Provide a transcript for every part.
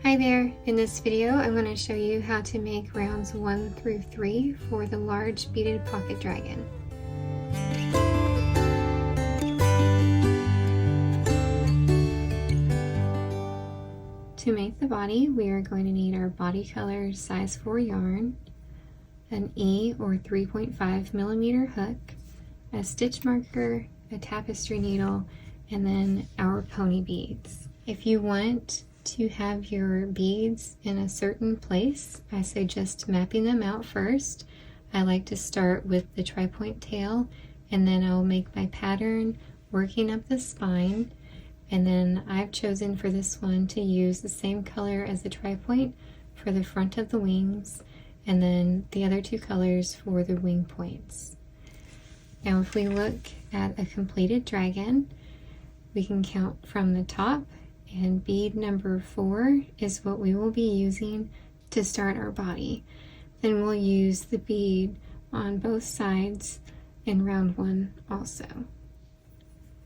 Hi there! In this video I'm going to show you how to make rounds 1 through 3 for the Large Beaded Pocket Dragon. To make the body, we are going to need our body color size 4 yarn, an E or 3.5mm hook, a stitch marker, a tapestry needle, and then our pony beads. If you want to have your beads in a certain place, I suggest mapping them out first. I like to start with the tri-point tail, and then I'll make my pattern working up the spine, and then I've chosen for this one to use the same color as the tri-point for the front of the wings, and then the other two colors for the wing points. Now if we look at a completed dragon, we can count from the top, and bead number 4 is what we will be using to start our body. Then we'll use the bead on both sides in round 1 also.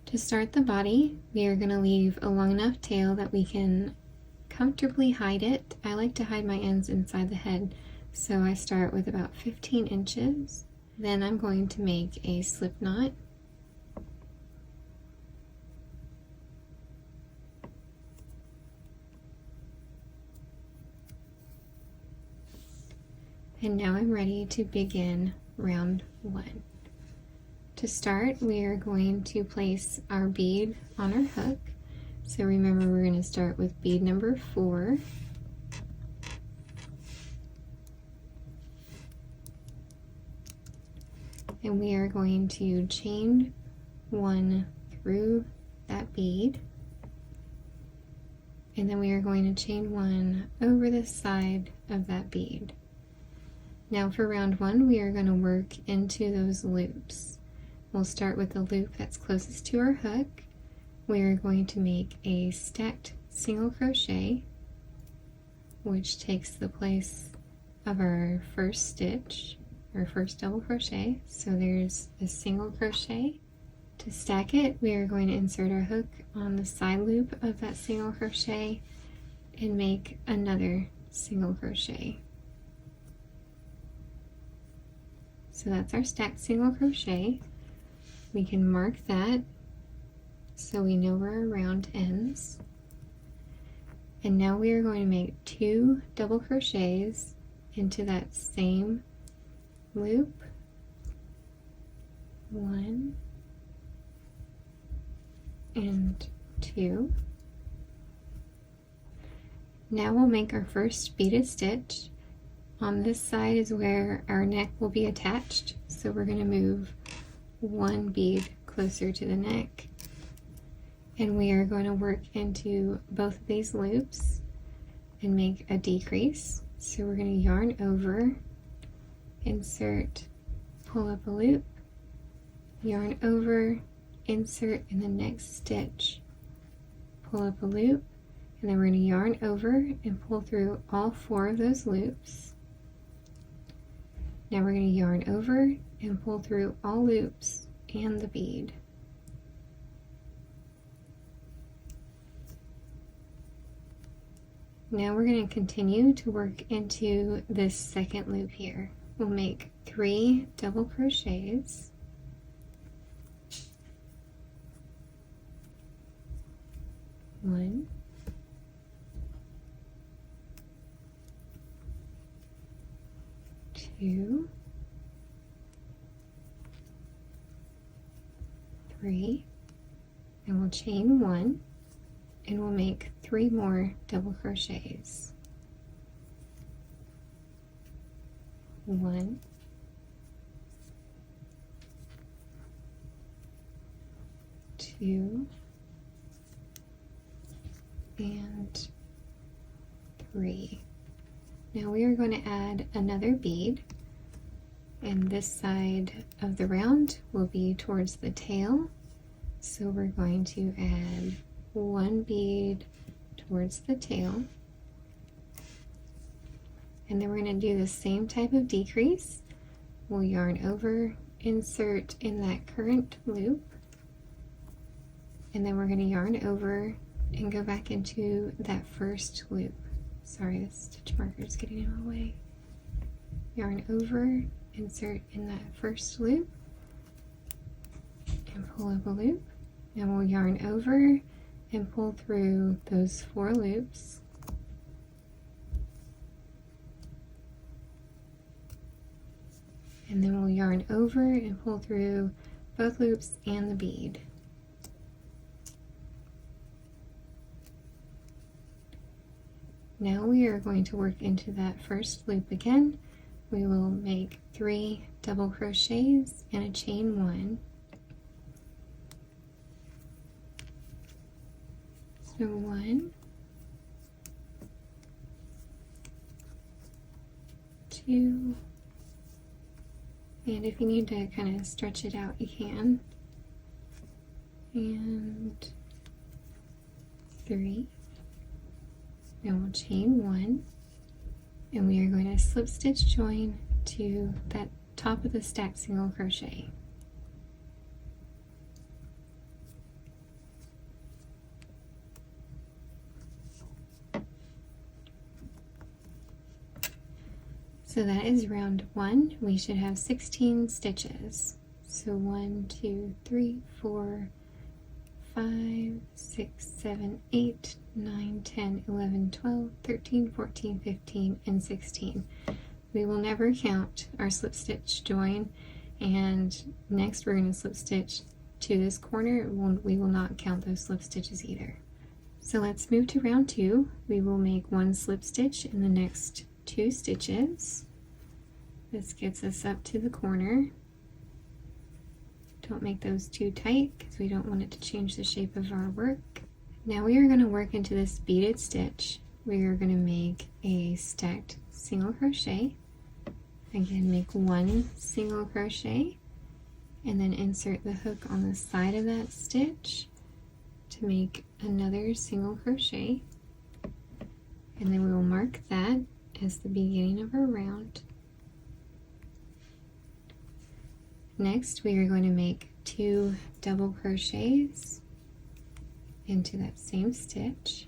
To start the body, we are going to leave a long enough tail that we can comfortably hide it. I like to hide my ends inside the head, so I start with about 15 inches. Then I'm going to make a slip knot. And now I'm ready to begin round 1. To start, we are going to place our bead on our hook. So remember, we're going to start with bead number 4. And we are going to chain 1 through that bead. And then we are going to chain 1 over the side of that bead. Now for round 1, we are going to work into those loops. We'll start with the loop that's closest to our hook. We are going to make a stacked single crochet, which takes the place of our first stitch, our first double crochet. So there's a single crochet. To stack it, we are going to insert our hook on the side loop of that single crochet and make another single crochet. So that's our stacked single crochet. We can mark that so we know where our round ends. And now we are going to make 2 double crochets into that same loop. 1 and 2. Now we'll make our first beaded stitch. On this side is where our neck will be attached, so we're going to move 1 bead closer to the neck. And we are going to work into both of these loops and make a decrease. So we're going to yarn over, insert, pull up a loop, yarn over, insert in the next stitch, pull up a loop, and then we're going to yarn over and pull through all 4 of those loops. Now we're going to yarn over and pull through all loops and the bead. Now we're going to continue to work into this second loop here. We'll make 3 double crochets. One, 2, 3, and we'll chain 1, and we'll make 3 more double crochets. 1, 2, and 3. Now we are going to add another bead, and this side of the round will be towards the tail. So we're going to add 1 bead towards the tail. And then we're going to do the same type of decrease. We'll yarn over, insert in that current loop, and then we're going to yarn over and go back into that first loop. sorry, the stitch marker is getting in my way. Yarn over, insert in that first loop, and pull up a loop. And we'll yarn over and pull through those 4 loops. And then we'll yarn over and pull through both loops and the bead. Now we are going to work into that first loop again. We will make 3 double crochets and a chain 1. So 1, 2, and if you need to kind of stretch it out, you can, and 3. Then we'll chain 1, and we are going to slip stitch join to that top of the stacked single crochet. So that is round 1. We should have 16 stitches. So 1, 2, 3, 4, 5, 6, 7, 8, 9, 10, 11, 12, 13, 14, 15, and 16. We will never count our slip stitch join, and next we're going to slip stitch to this corner. We will not count those slip stitches either. So let's move to round 2. We will make 1 slip stitch in the next 2 stitches. This gets us up to the corner. Don't make those too tight because we don't want it to change the shape of our work. Now we are going to work into this beaded stitch. We are going to make a stacked single crochet. Again, make 1 single crochet and then insert the hook on the side of that stitch to make another single crochet. And then we will mark that as the beginning of our round. Next, we are going to make 2 double crochets into that same stitch.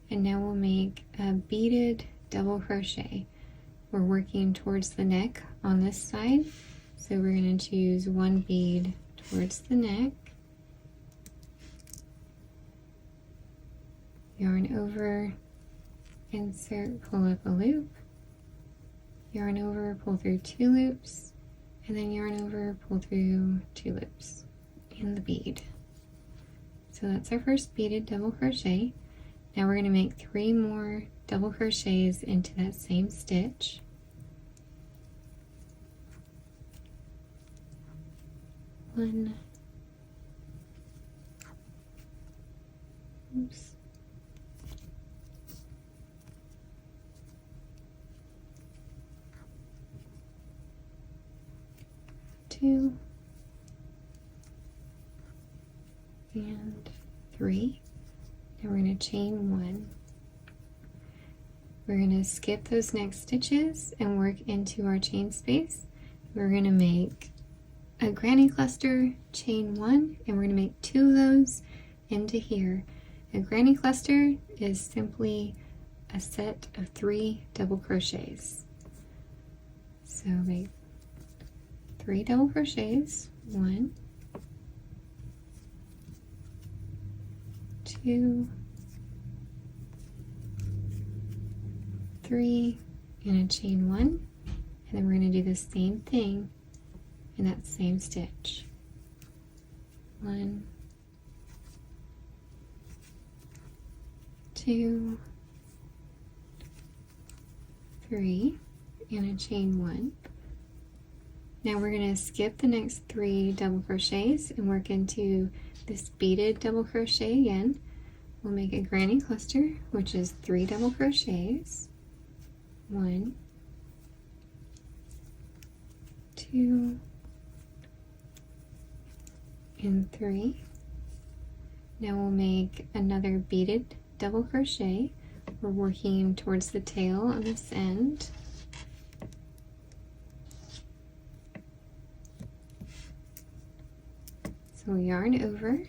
And now we'll make a beaded double crochet. We're working towards the neck on this side, so we're going to choose 1 bead towards the neck. Yarn over, insert, pull up a loop, yarn over, pull through 2 loops, and then yarn over, pull through 2 loops in the bead. So that's our first beaded double crochet. Now we're going to make 3 more double crochets into that same stitch. One, oops. 2 and 3. Now we're going to chain 1. We're going to skip those next stitches and work into our chain space. We're going to make a granny cluster, chain 1, and we're going to make 2 of those into here. A granny cluster is simply a set of 3 double crochets. So make 3 double crochets, 1, 2, 3, and a chain 1, and then we're going to do the same thing in that same stitch. 1, 2, 3, and a chain 1. Now we're going to skip the next 3 double crochets and work into this beaded double crochet again. We'll make a granny cluster, which is 3 double crochets. 1, 2, and 3. Now we'll make another beaded double crochet. We're working towards the tail on this end. So yarn over,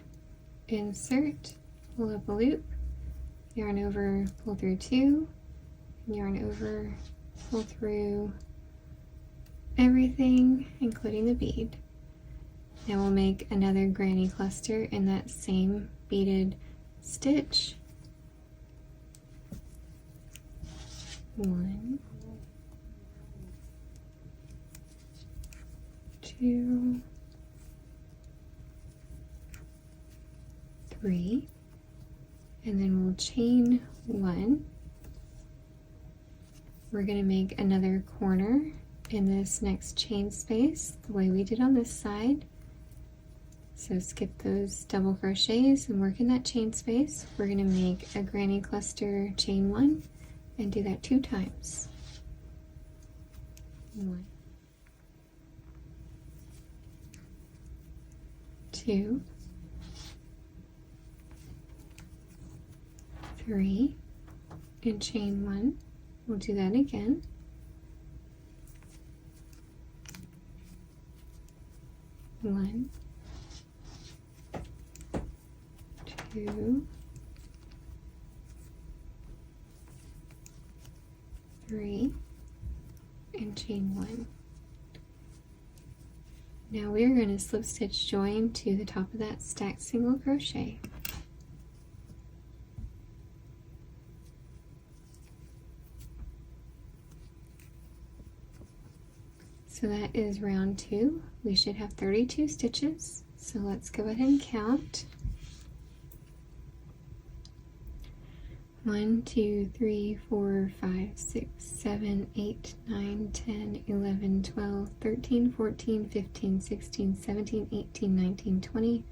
insert, pull up a loop, yarn over, pull through 2, yarn over, pull through everything, including the bead. Now we'll make another granny cluster in that same beaded stitch. 1, 2, 3, and then we'll chain 1. We're going to make another corner in this next chain space the way we did on this side. So skip those double crochets and work in that chain space. We're going to make a granny cluster, chain 1, and do that 2 times. 1, 2, 3, and chain 1. We'll do that again. 1, 2, 3, and chain 1. Now we are going to slip stitch join to the top of that stacked single crochet. So that is round 2. We should have 32 stitches. So let's go ahead and count. 1, 2, 3, 4, 5, 6, 7, 8, 9, 10, 11, 12, 13, 14, 15, 16, 17, 18, 19, 20,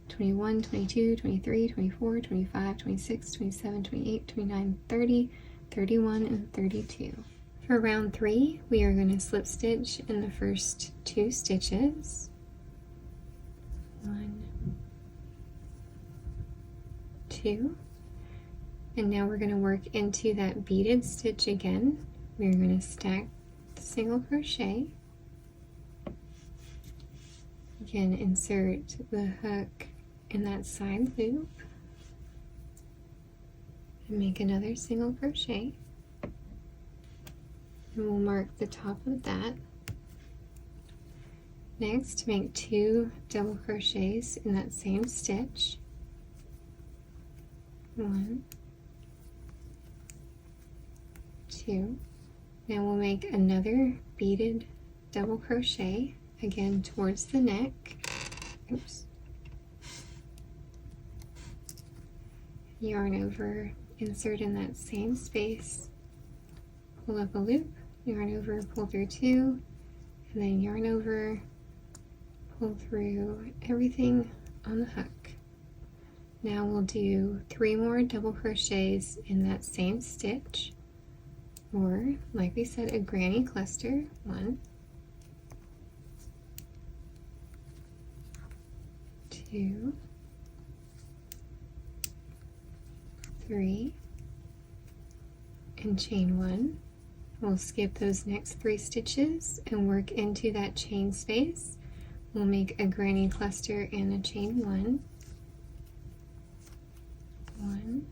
21, 22, 23, 24, 25, 26, 27, 28, 29, 30, 31, and 32. For round 3, we are going to slip stitch in the first 2 stitches. 1, 2, and now we're going to work into that beaded stitch again. We're going to stack the single crochet. Again, insert the hook in that side loop and make another single crochet. And we'll mark the top of that. Next, make 2 double crochets in that same stitch. 1, 2. Now we'll make another beaded double crochet, again towards the neck. Oops. Yarn over, insert in that same space, pull up a loop, yarn over, pull through 2, and then yarn over, pull through everything on the hook. Now we'll do 3 more double crochets in that same stitch, or like we said, a granny cluster. 1, 2, 3, and chain 1. We'll skip those next 3 stitches and work into that chain space. We'll make a granny cluster and a chain 1. 1,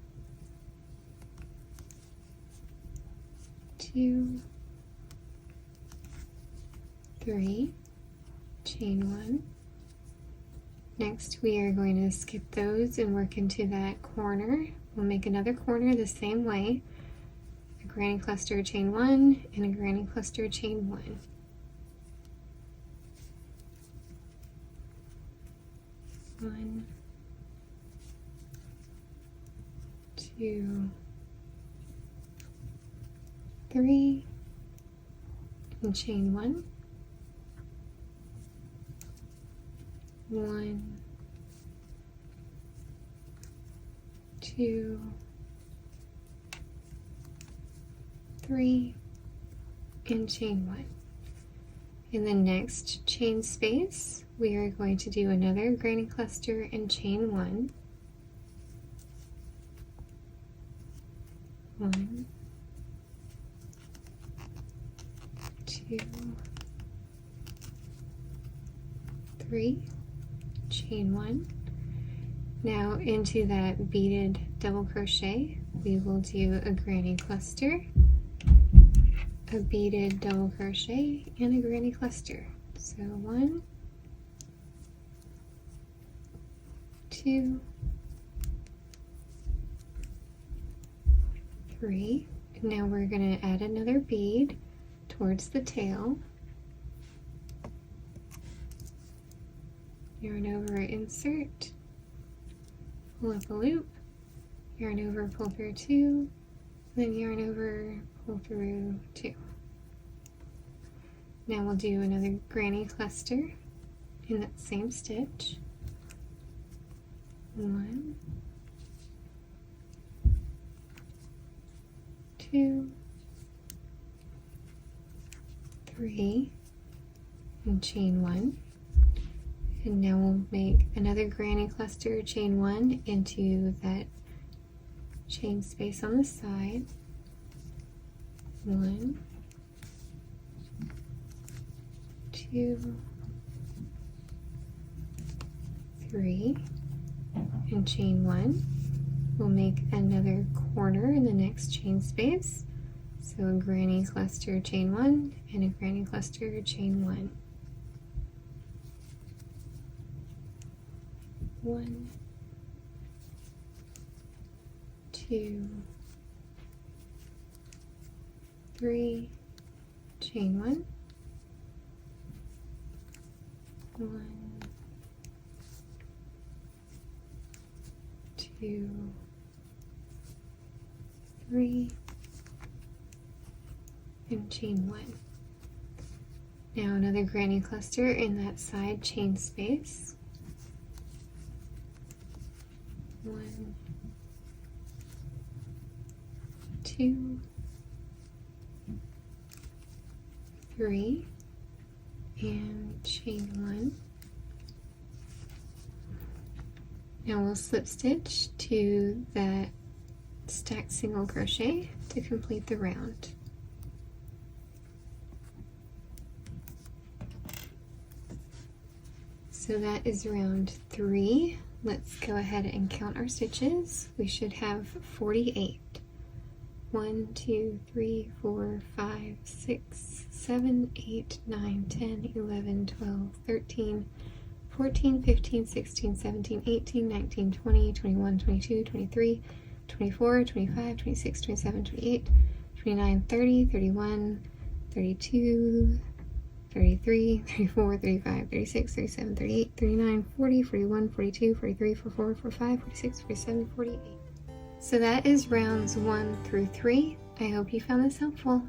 2, 3, chain 1. Next, we are going to skip those and work into that corner. We'll make another corner the same way. A granny cluster, chain 1, and a granny cluster, chain 1. 1, 2, 3, and chain 1. 1, 2, 3, and chain 1. In the next chain space, we are going to do another granny cluster and chain 1. 1, 2, 3, chain 1. Now into that beaded double crochet, we will do a granny cluster, a beaded double crochet, and a granny cluster. So 1, 2, 3. And now we're going to add another bead towards the tail. Yarn over, insert, pull up a loop, yarn over, pull through 2, then yarn over, pull through 2. Now we'll do another granny cluster in that same stitch. 1, 2, 3, and chain 1. And now we'll make another granny cluster, chain 1 into that chain space on the side. 1, 2, 3, and chain 1. We'll make another corner in the next chain space. So a granny cluster, chain 1, and a granny cluster, chain 1. 1, 2, 3, chain 1, 1, 2, 3, and chain 1. Now another granny cluster in that side chain space. 1, 2, 3, and chain 1. Now we'll slip stitch to that stacked single crochet to complete the round. So that is round 3. Let's go ahead and count our stitches. We should have 48. 1, 2, 3, 4, 5, 6, 7, 8, 9, 10, 11, 12, 13, 14, 15, 16, 17, 18, 19, 20, 21, 22, 23, 24, 25, 26, 27, 28, 29, 30, 31, 32, 33, 34, 35, 36, 37, 38, 39, 40, 41, 42, 43, 44, 45, 46, 47, 48. So that is rounds 1 through 3. I hope you found this helpful.